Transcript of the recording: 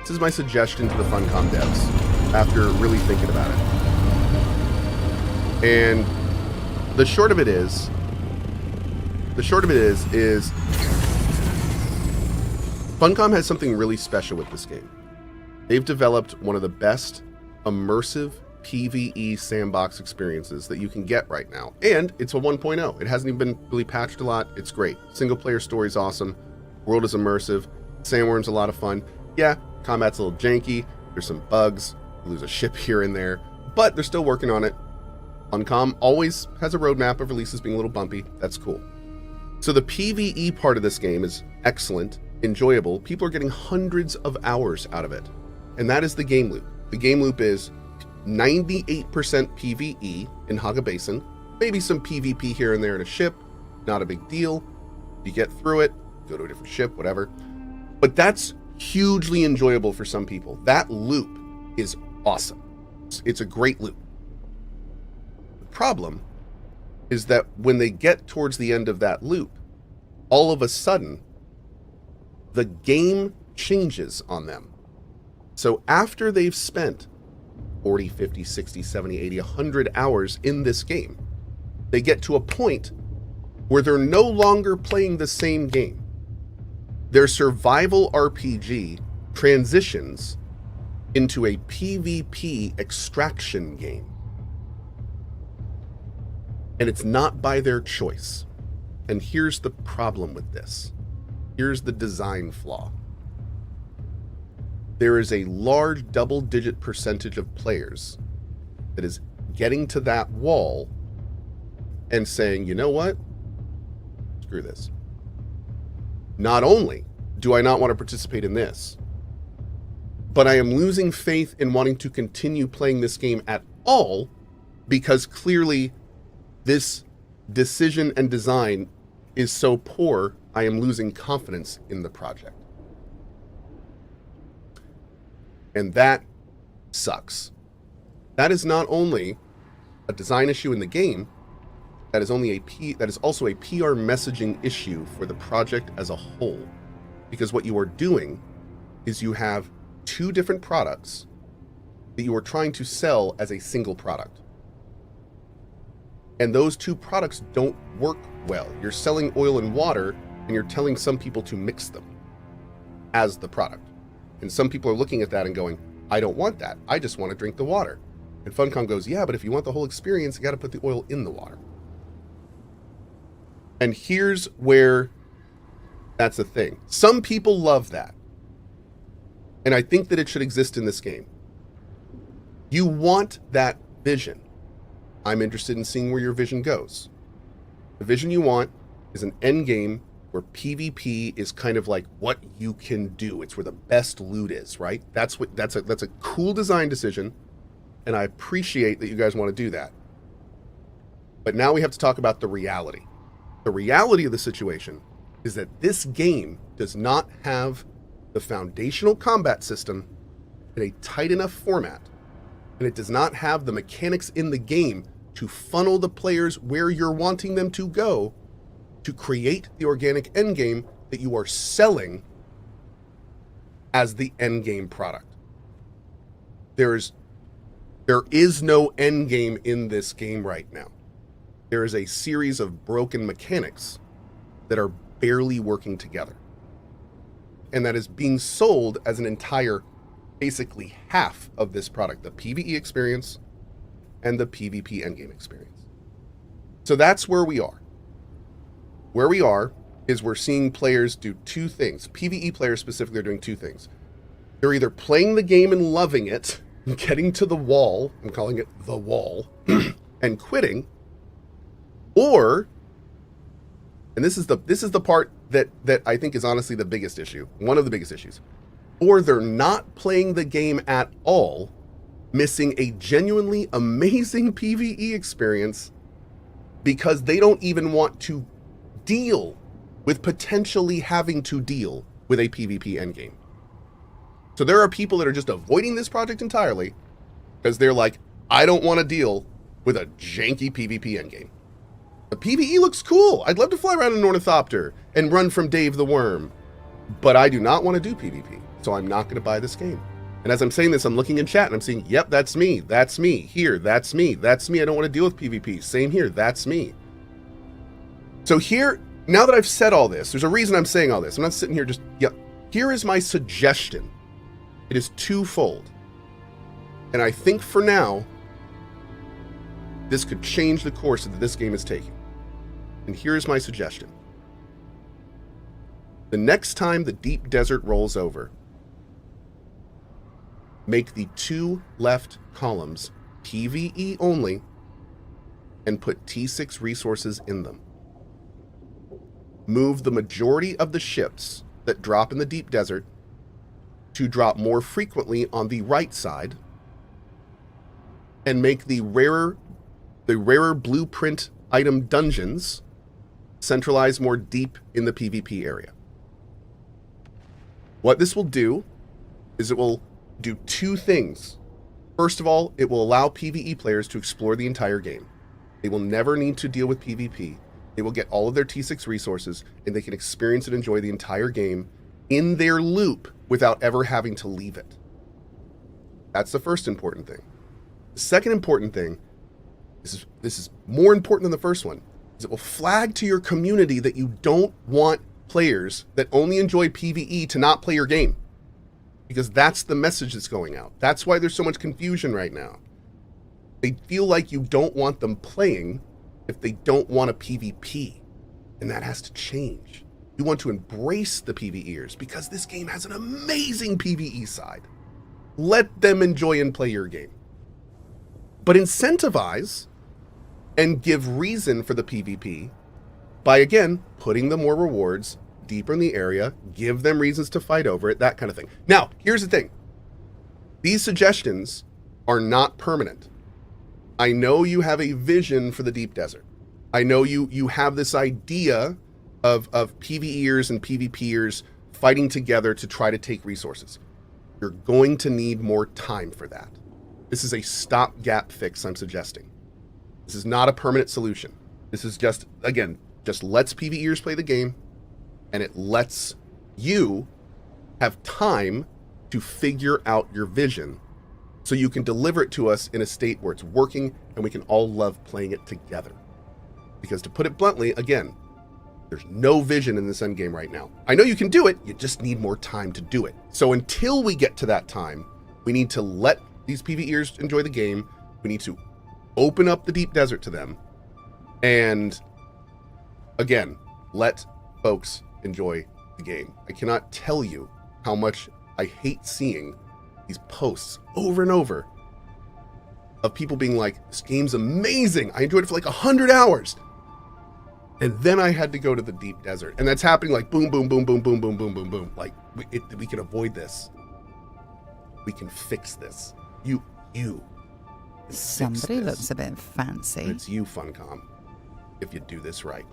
This is my suggestion to the Funcom devs after really thinking about it. And the short of it is Funcom has something really special with this game. They've developed one of the best immersive PvE sandbox experiences that you can get right now. And it's a 1.0. It hasn't even been really patched a lot. It's great. Single player story is awesome. World is immersive. Sandworm's a lot of fun. Yeah, combat's a little janky. There's some bugs. You lose a ship here and there, but they're still working on it. Funcom always has a roadmap of releases being a little bumpy. That's cool. So the PvE part of this game is excellent, enjoyable. People are getting hundreds of hours out of it. And that is the game loop. The game loop is 98% PvE in Haga Basin, maybe some PvP here and there in a ship, not a big deal. You get through it, go to a different ship, whatever. But that's hugely enjoyable for some people. That loop is awesome. It's a great loop. The problem is that when they get towards the end of that loop, all of a sudden, the game changes on them. So after they've spent 40, 50, 60, 70, 80, 100 hours in this game, they get to a point where they're no longer playing the same game. Their survival RPG transitions into a PvP extraction game. And it's not by their choice. And here's the problem with this. Here's the design flaw. There is a large double-digit percentage of players that is getting to that wall and saying, you know what? Screw this. Not only do I not want to participate in this, but I am losing faith in wanting to continue playing this game at all because clearly this decision and design is so poor, I am losing confidence in the project. And that sucks. That is not only a design issue in the game, that is also a PR messaging issue for the project as a whole. Because what you are doing is you have two different products that you are trying to sell as a single product. And those two products don't work well. You're selling oil and water, and you're telling some people to mix them as the product. And some people are looking at that and going, I don't want that. I just want to drink the water. And Funcom goes, yeah, but if you want the whole experience, you got to put the oil in the water. And here's where that's the thing. Some people love that. And I think that it should exist in this game. You want that vision. I'm interested in seeing where your vision goes. The vision you want is an end game where PvP is kind of like what you can do. It's where the best loot is, right? That's a cool design decision, and I appreciate that you guys want to do that. But now we have to talk about the reality. The reality of the situation is that this game does not have the foundational combat system in a tight enough format, and it does not have the mechanics in the game to funnel the players where you're wanting them to go to create the organic endgame that you are selling as the endgame product. There is no endgame in this game right now. There is a series of broken mechanics that are barely working together. And that is being sold as an entire, basically half of this product, the PvE experience and the PvP endgame experience. So that's where we are. Where we are is we're seeing players do two things. PvE players specifically are doing two things. They're either playing the game and loving it, getting to the wall, I'm calling it the wall, and quitting, or, and this is the part that I think is honestly the biggest issue, one of the biggest issues, or they're not playing the game at all, missing a genuinely amazing PvE experience because they don't even want to deal with potentially having to deal with a PvP endgame. So there are people that are just avoiding this project entirely because they're like, I don't want to deal with a janky PvP endgame. The PvE looks cool. I'd love to fly around in an ornithopter and run from Dave the Worm, but I do not want to do PvP. so I'm not going to buy this game. And as I'm saying this, I'm looking in chat and I'm seeing, yep, that's me, here, that's me, I don't want to deal with PvP. Same here, that's me. So here, now that I've said all this, there's a reason I'm saying all this. I'm not sitting here just, yep. Here is my suggestion. It is twofold. And I think for now, this could change the course that this game is taking. And here's my suggestion. The next time the deep desert rolls over, make the 2 left columns PvE only and put T6 resources in them. Move the majority of the ships that drop in the deep desert to drop more frequently on the right side, and make the rarer blueprint item dungeons centralize more deep in the PvP area. What this will do is it will do 2 things. First of all, it will allow PvE players to explore the entire game. They will never need to deal with PvP. They will get all of their T6 resources, and they can experience and enjoy the entire game in their loop without ever having to leave it. That's the first important thing. The second important thing, this is more important than the first one, is it will flag to your community that you don't want players that only enjoy PvE to not play your game. Because that's the message that's going out. That's why there's so much confusion right now. They feel like you don't want them playing if they don't want a PvP. And that has to change. You want to embrace the PvEers because this game has an amazing PvE side. Let them enjoy and play your game. But incentivize and give reason for the PvP by, again, putting them more rewards deeper in the area, give them reasons to fight over it, that kind of thing. Now, here's the thing. These suggestions are not permanent. I know you have a vision for the deep desert. I know you have this idea of PvEers and PvPers fighting together to try to take resources. You're going to need more time for that. This is a stopgap fix I'm suggesting. This is not a permanent solution. This is just, again, just lets PvEers play the game, and it lets you have time to figure out your vision so you can deliver it to us in a state where it's working and we can all love playing it together. Because to put it bluntly, again, there's no vision in this endgame right now. I know you can do it, you just need more time to do it. So until we get to that time, we need to let these PvEers enjoy the game. We need to open up the deep desert to them. And again, let folks enjoy the game. I cannot tell you how much I hate seeing these posts over and over of people being like, this game's amazing. I enjoyed it for like 100 hours. And then I had to go to the deep desert. And that's happening like boom, boom, boom, boom, boom, boom, boom, boom, boom. Like we can avoid this. We can fix this. You. Somebody looks a bit fancy. It's you, Funcom, if you do this right.